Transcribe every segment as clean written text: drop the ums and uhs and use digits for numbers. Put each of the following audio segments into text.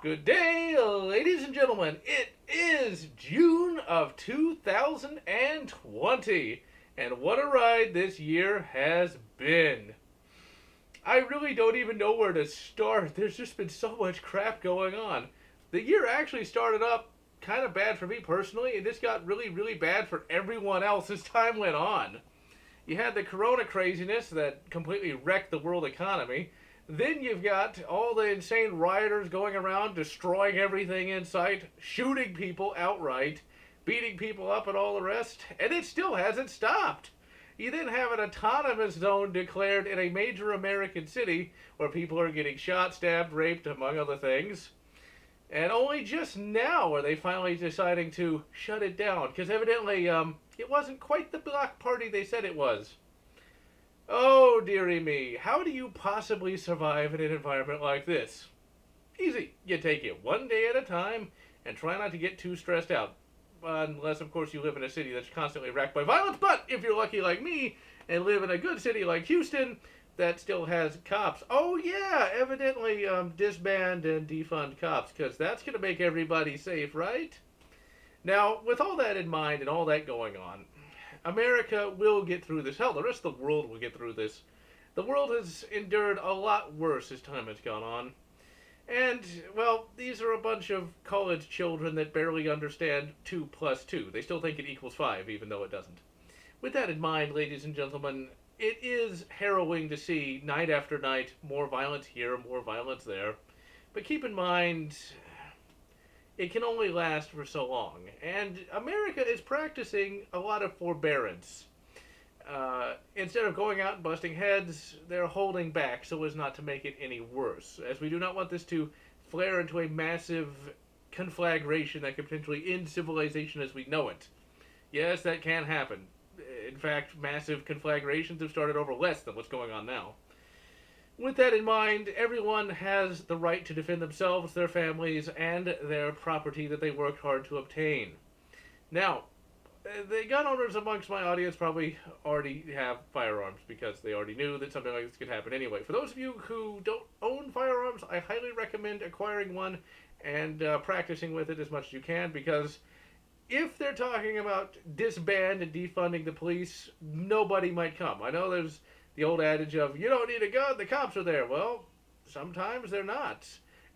Good day, ladies and gentlemen. It is June of 2020, and what a ride this year has been. I really don't even know where to start. There's just been so much crap going on. The year actually started up kind of bad for me personally, and this got really, really bad for everyone else as time went on. You had the corona craziness that completely wrecked the world economy. Then you've got all the insane rioters going around destroying everything in sight, shooting people outright, beating people up, and all the rest. And it still hasn't stopped. You then have an autonomous zone declared in a major American city where people are getting shot, stabbed, raped, among other things. And only just now are they finally deciding to shut it down because evidently it wasn't quite the block party they said it was. Oh, dearie me, how do you possibly survive in an environment like this? Easy. You take it one day at a time and try not to get too stressed out. Unless, of course, you live in a city that's constantly racked by violence. But if you're lucky like me and live in a good city like Houston that still has cops, oh, yeah, evidently disband and defund cops because that's going to make everybody safe, right? Now, with all that in mind and all that going on, America will get through this. Hell, the rest of the world will get through this. The world has endured a lot worse as time has gone on. And, well, these are a bunch of college children that barely understand 2 plus 2. They still think it equals 5, even though it doesn't. With that in mind, ladies and gentlemen, it is harrowing to see night after night more violence here, more violence there. But keep in mind, it can only last for so long. And America is practicing a lot of forbearance. Instead of going out and busting heads, they're holding back so as not to make it any worse, as we do not want this to flare into a massive conflagration that could potentially end civilization as we know it. Yes, that can happen. In fact, massive conflagrations have started over less than what's going on now. With that in mind, everyone has the right to defend themselves, their families, and their property that they worked hard to obtain. Now, the gun owners amongst my audience probably already have firearms because they already knew that something like this could happen anyway. For those of you who don't own firearms, I highly recommend acquiring one and practicing with it as much as you can because if they're talking about disband and defunding the police, nobody might come. I know there's the old adage of, you don't need a gun, the cops are there. Well, sometimes they're not.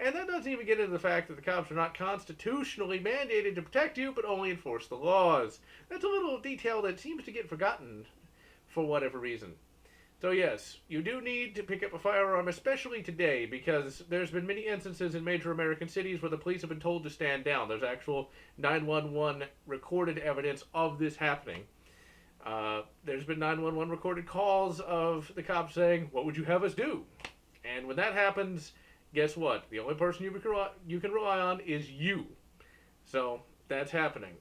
And that doesn't even get into the fact that the cops are not constitutionally mandated to protect you, but only enforce the laws. That's a little detail that seems to get forgotten for whatever reason. So yes, you do need to pick up a firearm, especially today, because there's been many instances in major American cities where the police have been told to stand down. There's actual 911 recorded evidence of this happening. There's been 911 recorded calls of the cops saying, "What would you have us do?" And when that happens, guess what? The only person you can rely on is you. So that's happening.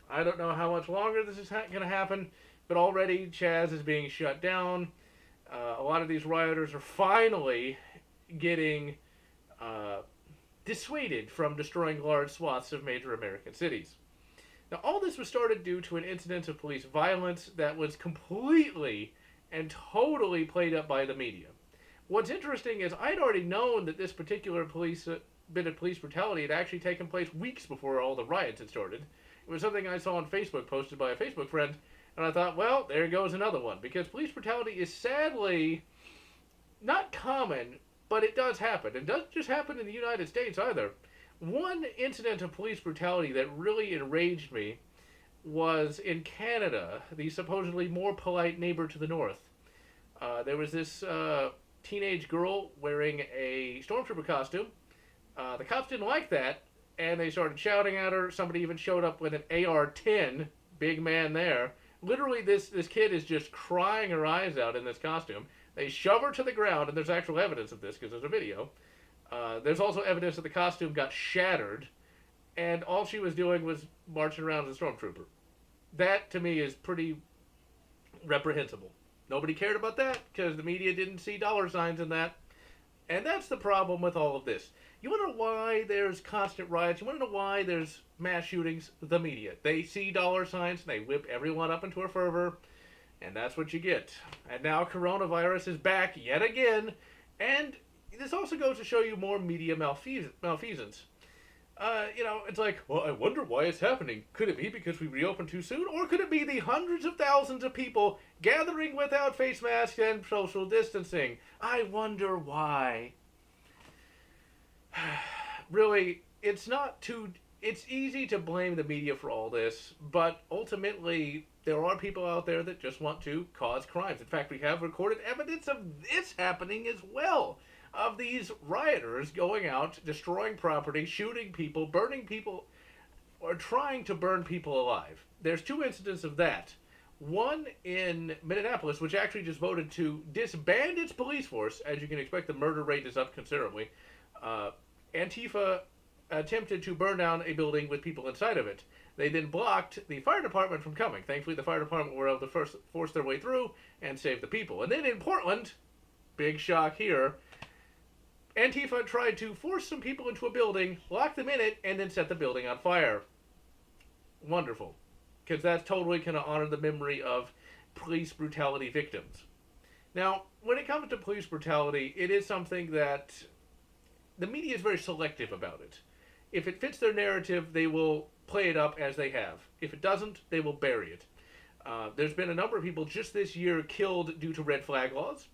I don't know how much longer this is going to happen, but already Chaz is being shut down. A lot of these rioters are finally getting dissuaded from destroying large swaths of major American cities. Now, all this was started due to an incident of police violence that was completely and totally played up by the media. What's interesting is I'd already known that this particular bit of police brutality had actually taken place weeks before all the riots had started. It was something I saw on Facebook posted by a Facebook friend, and I thought, well, there goes another one. Because police brutality is sadly not common, but it does happen. It doesn't just happen in the United States either. One incident of police brutality that really enraged me was in Canada, the supposedly more polite neighbor to the north. There was this teenage girl wearing a stormtrooper costume. The cops didn't like that, and they started shouting at her. Somebody even showed up with an AR-10, big man there. Literally, this kid is just crying her eyes out in this costume. They shove her to the ground, and there's actual evidence of this because there's a video. There's also evidence that the costume got shattered, and all she was doing was marching around as a stormtrooper. That, to me, is pretty reprehensible. Nobody cared about that because the media didn't see dollar signs in that. And that's the problem with all of this. You want to know why there's constant riots? You want to know why there's mass shootings? The media. They see dollar signs and they whip everyone up into a fervor. And that's what you get. And now coronavirus is back yet again. And this also goes to show you more media malfeasance. It's like, well, I wonder why it's happening. Could it be because we reopened too soon? Or could it be the hundreds of thousands of people gathering without face masks and social distancing? I wonder why. Really, it's easy to blame the media for all this, but ultimately, there are people out there that just want to cause crimes. In fact, we have recorded evidence of this happening as well. Of these rioters going out, destroying property, shooting people, burning people, or trying to burn people alive. There's two incidents of that. One in Minneapolis, which actually just voted to disband its police force. As you can expect, the murder rate is up considerably. Antifa attempted to burn down a building with people inside of it. They then blocked the fire department from coming. Thankfully, the fire department were able to force their way through and save the people. And then in Portland, big shock here, Antifa tried to force some people into a building, lock them in it, and then set the building on fire. Wonderful. Because that's totally going to honor the memory of police brutality victims. Now, when it comes to police brutality, it is something that the media is very selective about it. If it fits their narrative, they will play it up as they have. If it doesn't, they will bury it. There's been a number of people just this year killed due to red flag laws.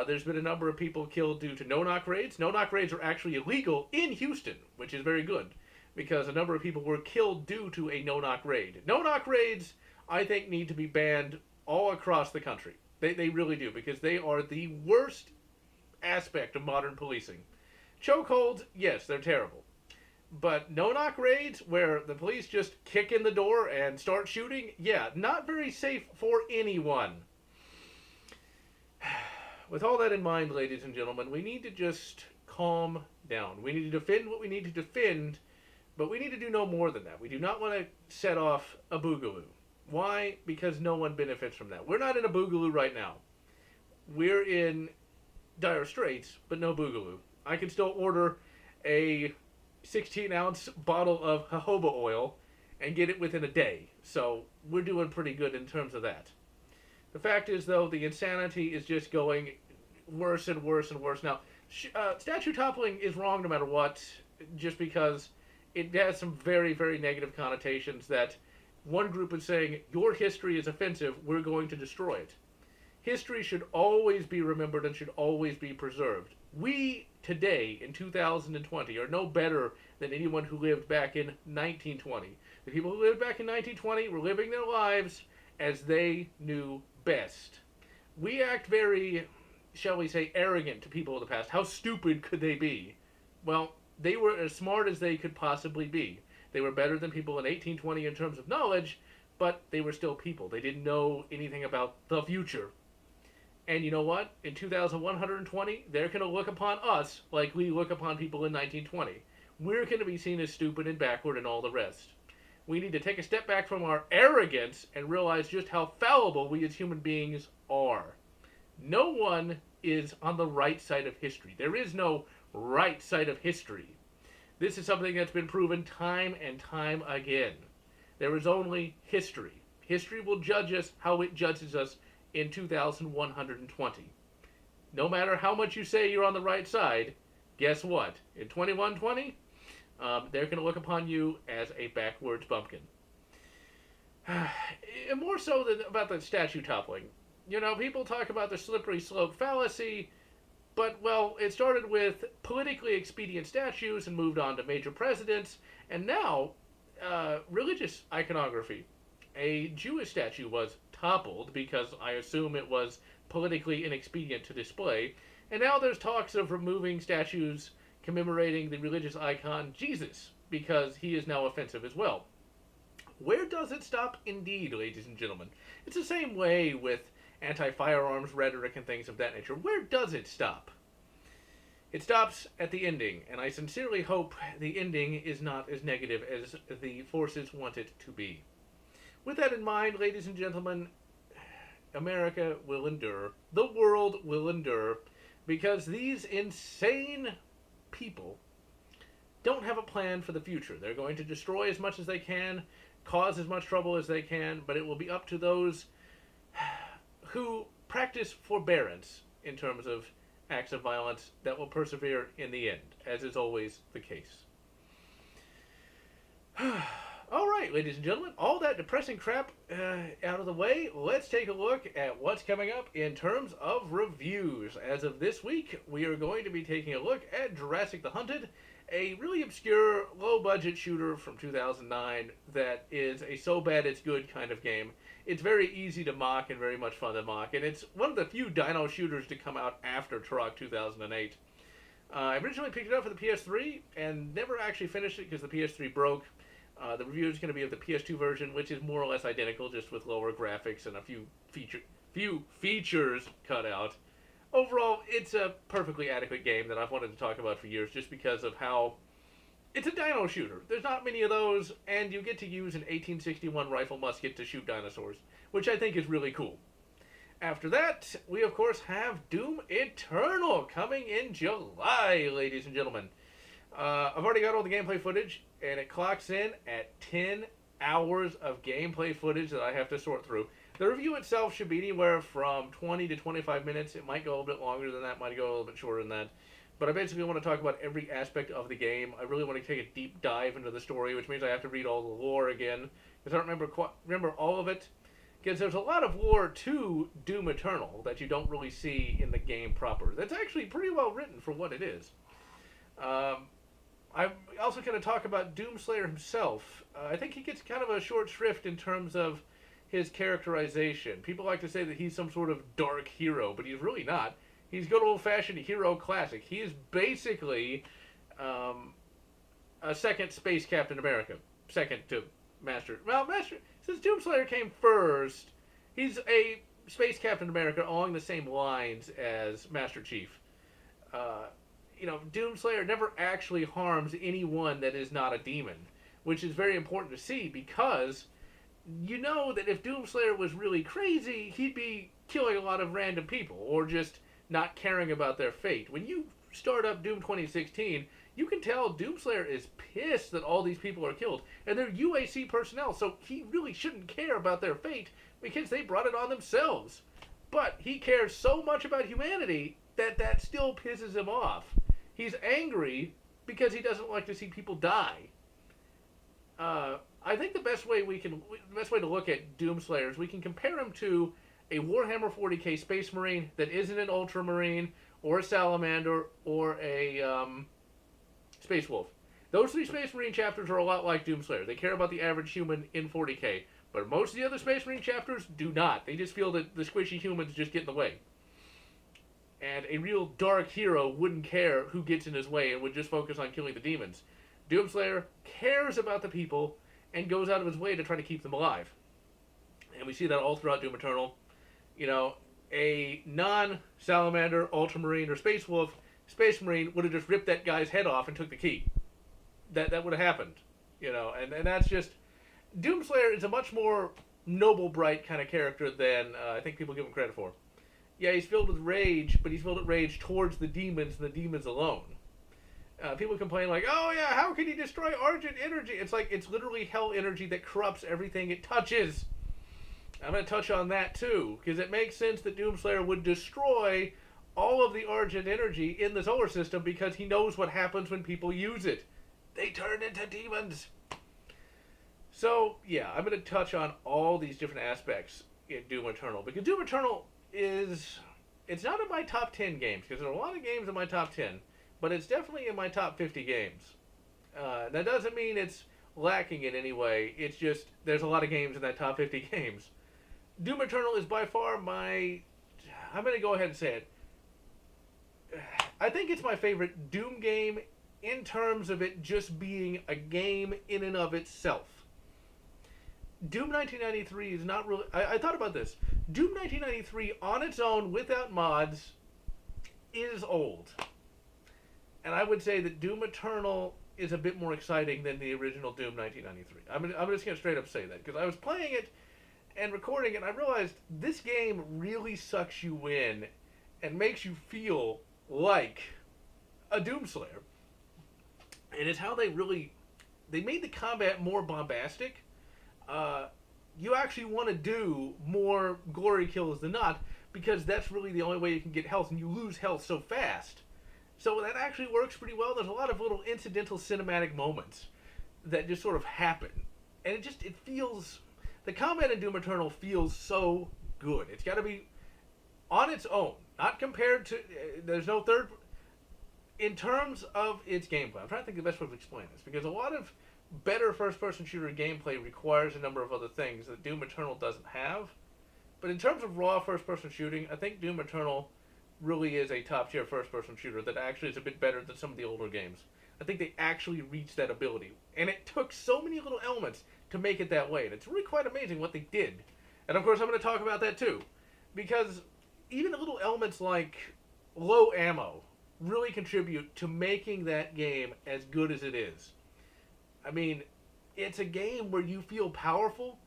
There's been a number of people killed due to no-knock raids. No-knock raids are actually illegal in Houston, which is very good, because a number of people were killed due to a no-knock raid. No-knock raids, I think, need to be banned all across the country. They really do, because they are the worst aspect of modern policing. Chokeholds, yes, they're terrible. But no-knock raids, where the police just kick in the door and start shooting, yeah, not very safe for anyone. With all that in mind, ladies and gentlemen, we need to just calm down. We need to defend what we need to defend, but we need to do no more than that. We do not want to set off a boogaloo. Why? Because no one benefits from that. We're not in a boogaloo right now. We're in dire straits, but no boogaloo. I can still order a 16-ounce bottle of jojoba oil and get it within a day. So we're doing pretty good in terms of that. The fact is, though, the insanity is just going worse and worse and worse. Now, statue toppling is wrong no matter what, just because it has some very, very negative connotations that one group is saying, your history is offensive, we're going to destroy it. History should always be remembered and should always be preserved. We, today, in 2020, are no better than anyone who lived back in 1920. The people who lived back in 1920 were living their lives as they knew best. We act very, shall we say, arrogant to people of the past. How stupid could they be? Well, they were as smart as they could possibly be. They were better than people in 1820 in terms of knowledge, but they were still people. They didn't know anything about the future. And you know what? In 2120, they're going to look upon us like we look upon people in 1920. We're going to be seen as stupid and backward and all the rest. We need to take a step back from our arrogance and realize just how fallible we as human beings are. No one is on the right side of history. There is no right side of history. This is something that's been proven time and time again. There is only history. History will judge us how it judges us in 2120. No matter how much you say you're on the right side, guess what? In 2120, they're going to look upon you as a backwards bumpkin. More so than about the statue toppling. You know, people talk about the slippery slope fallacy, but, well, it started with politically expedient statues and moved on to major presidents, and now, religious iconography. A Jewish statue was toppled because I assume it was politically inexpedient to display, and now there's talks of removing statues commemorating the religious icon Jesus because he is now offensive as well. Where does it stop? Indeed, ladies and gentlemen. It's the same way with anti-firearms rhetoric and things of that nature. Where does it stop? It stops at the ending, and I sincerely hope the ending is not as negative as the forces want it to be. With that in mind, ladies and gentlemen, America will endure. The world will endure because these insane people don't have a plan for the future. They're going to destroy as much as they can, cause as much trouble as they can, but it will be up to those who practice forbearance in terms of acts of violence that will persevere in the end, as is always the case. All right, ladies and gentlemen, all that depressing crap out of the way, let's take a look at what's coming up in terms of reviews. As of this week, we are going to be taking a look at Jurassic the Hunted, a really obscure, low-budget shooter from 2009 that is a so bad it's good kind of game. It's very easy to mock and very much fun to mock, and it's one of the few dino shooters to come out after Turok 2008. I originally picked it up for the PS3 and never actually finished it because the PS3 broke. The review is going to be of the PS2 version, which is more or less identical, just with lower graphics and a few features cut out. Overall, it's a perfectly adequate game that I've wanted to talk about for years, just because of how it's a dino shooter. There's not many of those, and you get to use an 1861 rifle musket to shoot dinosaurs, which I think is really cool. After that, we of course have Doom Eternal coming in July, ladies and gentlemen. I've already got all the gameplay footage, and it clocks in at 10 hours of gameplay footage that I have to sort through. The review itself should be anywhere from 20 to 25 minutes. It might go a little bit longer than that, might go a little bit shorter than that. But I basically want to talk about every aspect of the game. I really want to take a deep dive into the story, which means I have to read all the lore again, because I don't remember all of it. Because there's a lot of lore to Doom Eternal that you don't really see in the game proper. That's actually pretty well written for what it is. I'm also going to talk about Doomslayer himself. I think he gets kind of a short shrift in terms of his characterization. People like to say that he's some sort of dark hero, but he's really not. He's good old-fashioned hero classic. He is basically a second Space Captain America. Second to Master. Well, since Doomslayer came first, he's a Space Captain America along the same lines as Master Chief. Doomslayer never actually harms anyone that is not a demon, which is very important to see because you know that if Doomslayer was really crazy, he'd be killing a lot of random people or just not caring about their fate. When you start up Doom 2016, you can tell Doomslayer is pissed that all these people are killed, and they're UAC personnel, so he really shouldn't care about their fate because they brought it on themselves. But he cares so much about humanity that still pisses him off. He's angry because he doesn't like to see people die. I think the best way to look at Doomslayer is we can compare him to a Warhammer 40k Space Marine that isn't an Ultramarine or a Salamander or a Space Wolf. Those three Space Marine chapters are a lot like Doomslayer. They care about the average human in 40k, but most of the other Space Marine chapters do not. They just feel that the squishy humans just get in the way. And a real dark hero wouldn't care who gets in his way and would just focus on killing the demons. Doomslayer cares about the people and goes out of his way to try to keep them alive. And we see that all throughout Doom Eternal. A non-Salamander, Ultramarine, or Space Wolf, Space Marine would have just ripped that guy's head off and took the key. That would have happened. And that's just... Doomslayer is a much more noble, bright kind of character than I think people give him credit for. Yeah, he's filled with rage, but he's filled with rage towards the demons and the demons alone. People complain like, oh yeah, how can he destroy Argent energy? It's like, it's literally hell energy that corrupts everything it touches. I'm going to touch on that too, because it makes sense that Doomslayer would destroy all of the Argent energy in the solar system because he knows what happens when people use it. They turn into demons. So, yeah, I'm going to touch on all these different aspects in Doom Eternal, because Doom Eternal it's not in my top 10 games, because there are a lot of games in my top 10, but it's definitely in my top 50 games. That doesn't mean it's lacking in any way, it's just there's a lot of games in that top 50 games. Doom Eternal is by far I'm going to go ahead and say it, I think it's my favorite Doom game in terms of it just being a game in and of itself. Doom 1993 is not really... I thought about this. Doom 1993 on its own, without mods, is old. And I would say that Doom Eternal is a bit more exciting than the original Doom 1993. I'm just going to straight up say that. Because I was playing it and recording it, and I realized this game really sucks you in and makes you feel like a Doomslayer. And it's how they made the combat more bombastic. You actually want to do more glory kills than not, because that's really the only way you can get health, and you lose health so fast. So that actually works pretty well. There's a lot of little incidental cinematic moments. that just sort of happen, and it feels, the combat in Doom Eternal feels so good. It's got to be on its own, not compared to. There's no third. In terms of its gameplay, I'm trying to think of the best way to explain this, because a lot of better first-person shooter gameplay requires a number of other things that Doom Eternal doesn't have. But in terms of raw first-person shooting, I think Doom Eternal really is a top-tier first-person shooter that actually is a bit better than some of the older games. I think they actually reached that ability. And it took so many little elements to make it that way. And it's really quite amazing what they did. And of course, I'm going to talk about that too. Because even little elements like low ammo really contribute to making that game as good as it is. I mean, it's a game where you feel powerful,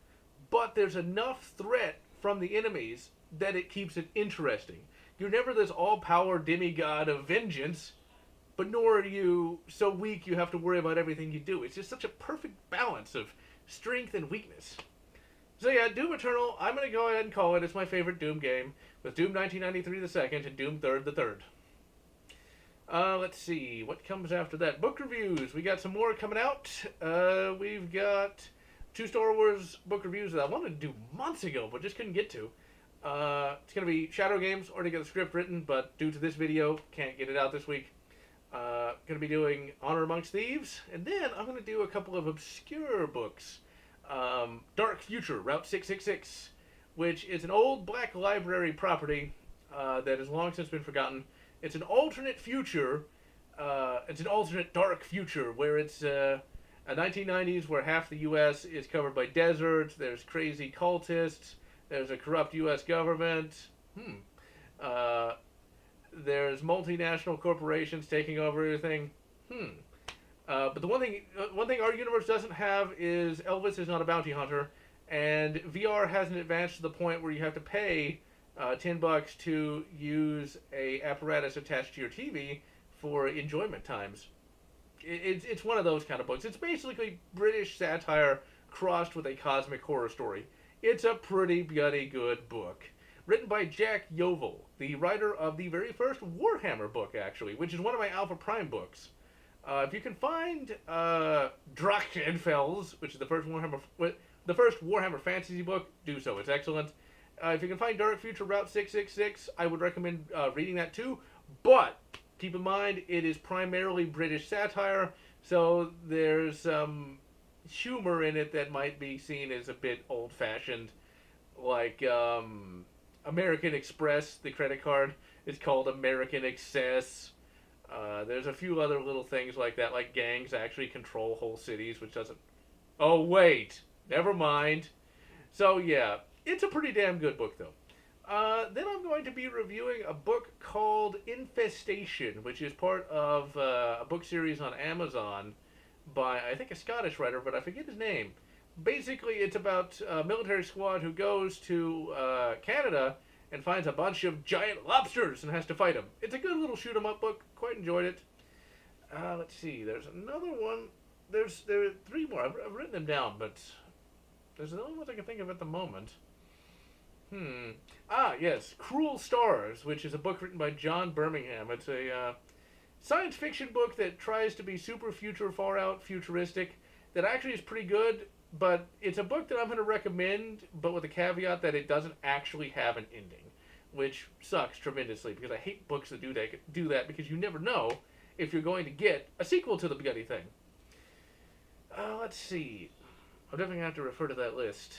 but there's enough threat from the enemies that it keeps it interesting. You're never this all-power demigod of vengeance, but nor are you so weak you have to worry about everything you do. It's just such a perfect balance of strength and weakness. So yeah, Doom Eternal, I'm going to go ahead and call it. It's my favorite Doom game, with Doom 1993 the second and Doom 3rd the third. Let's see, what comes after that? Book reviews. We got some more coming out. We've got 2 Star Wars book reviews that I wanted to do months ago, but just couldn't get to. It's going to be Shadow Games, already got the script written, but due to this video, can't get it out this week. Going to be doing Honor Amongst Thieves, and then I'm going to do a couple of obscure books. Dark Future, Route 666, which is an old black library property that has long since been forgotten. It's an alternate future. It's an alternate dark future where it's a 1990s where half the U.S. is covered by deserts. There's crazy cultists. There's a corrupt U.S. government. There's multinational corporations taking over everything. But the one thing our universe doesn't have is Elvis is not a bounty hunter, and VR hasn't advanced to the point where you have to pay $10 to use a apparatus attached to your TV for enjoyment times. It's one of those kind of books. It's basically British satire crossed with a cosmic horror story. It's a pretty bloody good book. Written by Jack Yovel, the writer of the very first Warhammer book, actually, which is one of my Alpha Prime books. If you can find Drachenfels, which is the first Warhammer fantasy book, do so. It's excellent. If you can find Dark Future Route 666, I would recommend reading that too. But keep in mind, it is primarily British satire, so there's some humor in it that might be seen as a bit old-fashioned. Like American Express, the credit card, is called American Excess. There's a few other little things like that, like gangs actually control whole cities, which doesn't... Oh, wait! Never mind. So, yeah. It's a pretty damn good book, though. Then I'm going to be reviewing a book called Infestation, which is part of a book series on Amazon by, I think, a Scottish writer, but I forget his name. Basically, it's about a military squad who goes to Canada and finds a bunch of giant lobsters and has to fight them. It's a good little shoot-'em-up book. Quite enjoyed it. Let's see. There's another one. There are 3 more. I've written them down, but there's the only ones I can think of at the moment. Yes. Cruel Stars, which is a book written by John Birmingham. It's a science fiction book that tries to be super far out futuristic. That actually is pretty good, but it's a book that I'm going to recommend, but with the caveat that it doesn't actually have an ending, which sucks tremendously because I hate books that do that because you never know if you're going to get a sequel to the bloody thing. Let's see. I'm definitely going to have to refer to that list.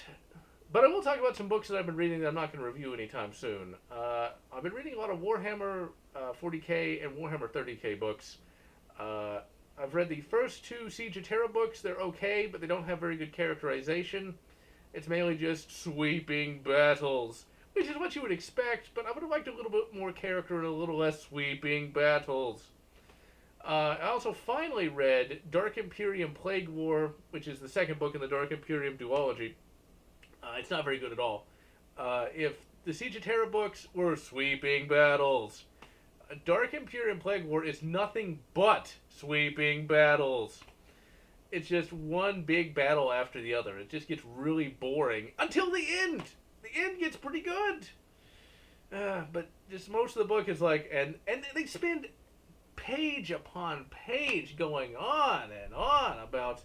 But I will talk about some books that I've been reading that I'm not going to review anytime soon. I've been reading a lot of Warhammer 40k and Warhammer 30k books. I've read the first 2 Siege of Terra books. They're okay, but they don't have very good characterization. It's mainly just sweeping battles, which is what you would expect, but I would have liked a little bit more character and a little less sweeping battles. I also finally read Dark Imperium Plague War, which is the second book in the Dark Imperium duology. It's not very good at all. If the Siege of Terra books were sweeping battles, Dark Imperium Plague War is nothing but sweeping battles. It's just one big battle after the other. It just gets really boring until the end. The end gets pretty good. But just most of the book is like, and they spend page upon page going on and on about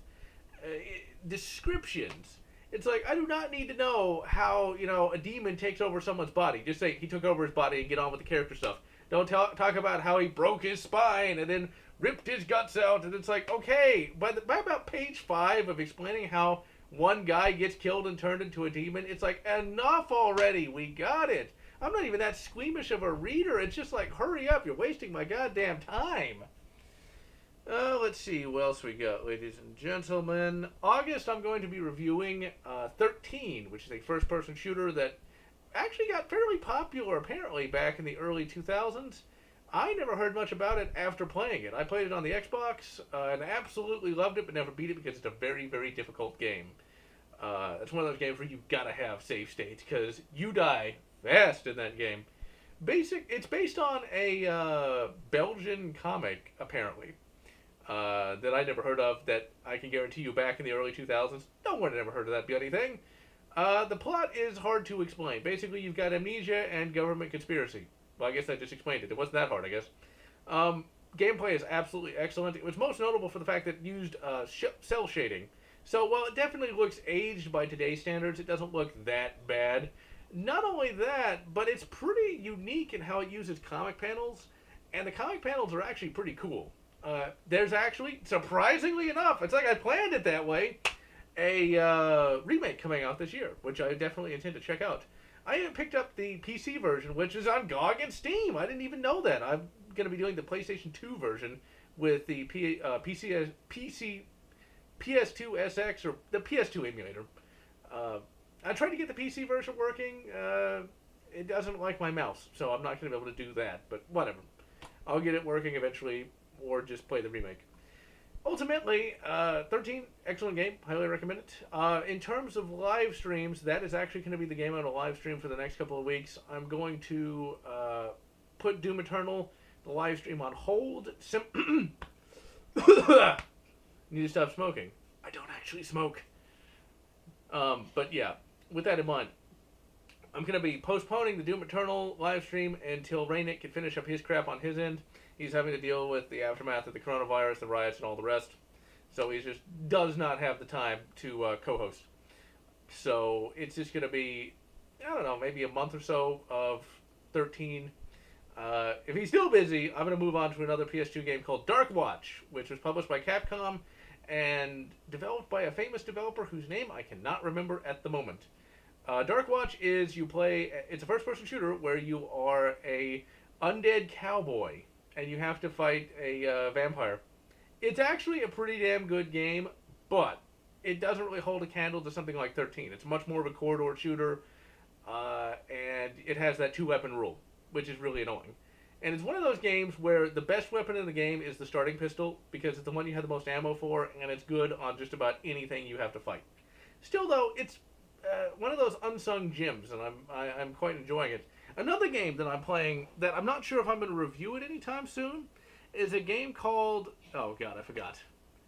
descriptions. It's like, I do not need to know how, a demon takes over someone's body. Just say he took over his body and get on with the character stuff. Don't talk about how he broke his spine and then ripped his guts out. And it's like, okay, by about page 5 of explaining how one guy gets killed and turned into a demon, it's like, enough already. We got it. I'm not even that squeamish of a reader. It's just like, hurry up. You're wasting my goddamn time. Let's see what else we got, ladies and gentlemen. August, I'm going to be reviewing 13, which is a first-person shooter that actually got fairly popular, apparently, back in the early 2000s. I never heard much about it after playing it. I played it on the Xbox and absolutely loved it, but never beat it because it's a very, very difficult game. It's one of those games where you've got to have save states because you die fast in that game. It's based on a Belgian comic, apparently. That I never heard of, that I can guarantee you back in the early 2000s, no one had ever heard of that bloody thing. The plot is hard to explain. Basically, you've got amnesia and government conspiracy. Well, I guess I just explained it. It wasn't that hard, I guess. Gameplay is absolutely excellent. It was most notable for the fact that it used cell shading. So while it definitely looks aged by today's standards, it doesn't look that bad. Not only that, but it's pretty unique in how it uses comic panels, and the comic panels are actually pretty cool. There's actually, surprisingly enough, it's like I planned it that way, a remake coming out this year, which I definitely intend to check out. I even picked up the PC version, which is on GOG and Steam. I didn't even know that. I'm going to be doing the PlayStation 2 version with the PS2 SX, or the PS2 emulator. I tried to get the PC version working. It doesn't like my mouse, so I'm not going to be able to do that, but whatever. I'll get it working eventually, or just play the remake. Ultimately, 13, excellent game. Highly recommend it. In terms of live streams, that is actually going to be the game on a live stream for the next couple of weeks. I'm going to put Doom Eternal, the live stream, on hold. Need to stop smoking. I don't actually smoke. But yeah, with that in mind, I'm going to be postponing the Doom Eternal live stream until Raynick can finish up his crap on his end. He's having to deal with the aftermath of the coronavirus, the riots, and all the rest. So he just does not have the time to co-host. So it's just going to be, I don't know, maybe a month or so of 13. If he's still busy, I'm going to move on to another PS2 game called Dark Watch, which was published by Capcom and developed by a famous developer whose name I cannot remember at the moment. Dark Watch is it's a first-person shooter where you are a undead cowboy and you have to fight a vampire. It's actually a pretty damn good game, but it doesn't really hold a candle to something like 13. It's much more of a corridor shooter, and it has that 2-weapon rule, which is really annoying. And it's one of those games where the best weapon in the game is the starting pistol, because it's the one you have the most ammo for, and it's good on just about anything you have to fight. Still, though, it's one of those unsung gems, and I'm quite enjoying it. Another game that I'm playing that I'm not sure if I'm going to review it anytime soon is a game called, oh god, I forgot.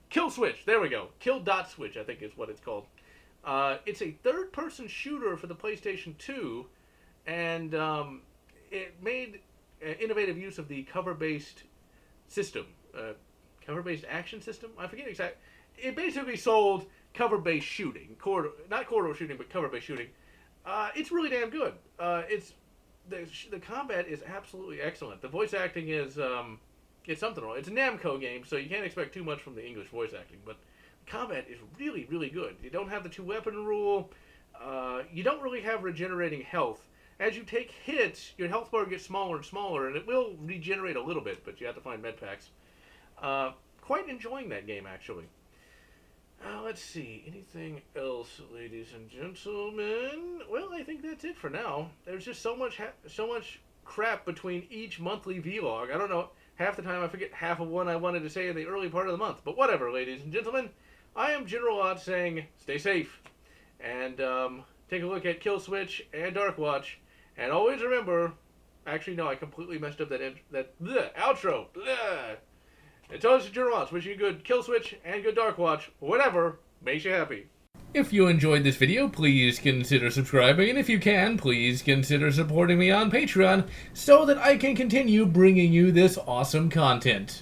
Kill Switch. There we go. Kill.Switch, I think is what it's called. It's a third-person shooter for the PlayStation 2, and it made innovative use of the cover-based system. Cover-based action system? I forget exactly. It basically sold cover-based shooting. Not corridor shooting, but cover-based shooting. It's really damn good. The combat is absolutely excellent. The voice acting is it's something. It's a Namco game, so you can't expect too much from the English voice acting. But the combat is really, really good. You don't have the 2-weapon rule. You don't really have regenerating health. As you take hits, your health bar gets smaller and smaller, and it will regenerate a little bit, but you have to find med packs. Quite enjoying that game, actually. Let's see. Anything else, ladies and gentlemen? Well, I think that's it for now. There's just so much crap between each monthly vlog. I don't know. Half the time I forget half of what I wanted to say in the early part of the month. But whatever, ladies and gentlemen. I am GeneralLotz saying, stay safe. And take a look at Kill Switch and Dark Watch. And always remember... Actually, no, I completely messed up that outro. Bleh. It's always GeneralLotz wishing you good Kill Switch and good Dark Watch. Whatever makes you happy. If you enjoyed this video, please consider subscribing, and if you can, please consider supporting me on Patreon so that I can continue bringing you this awesome content.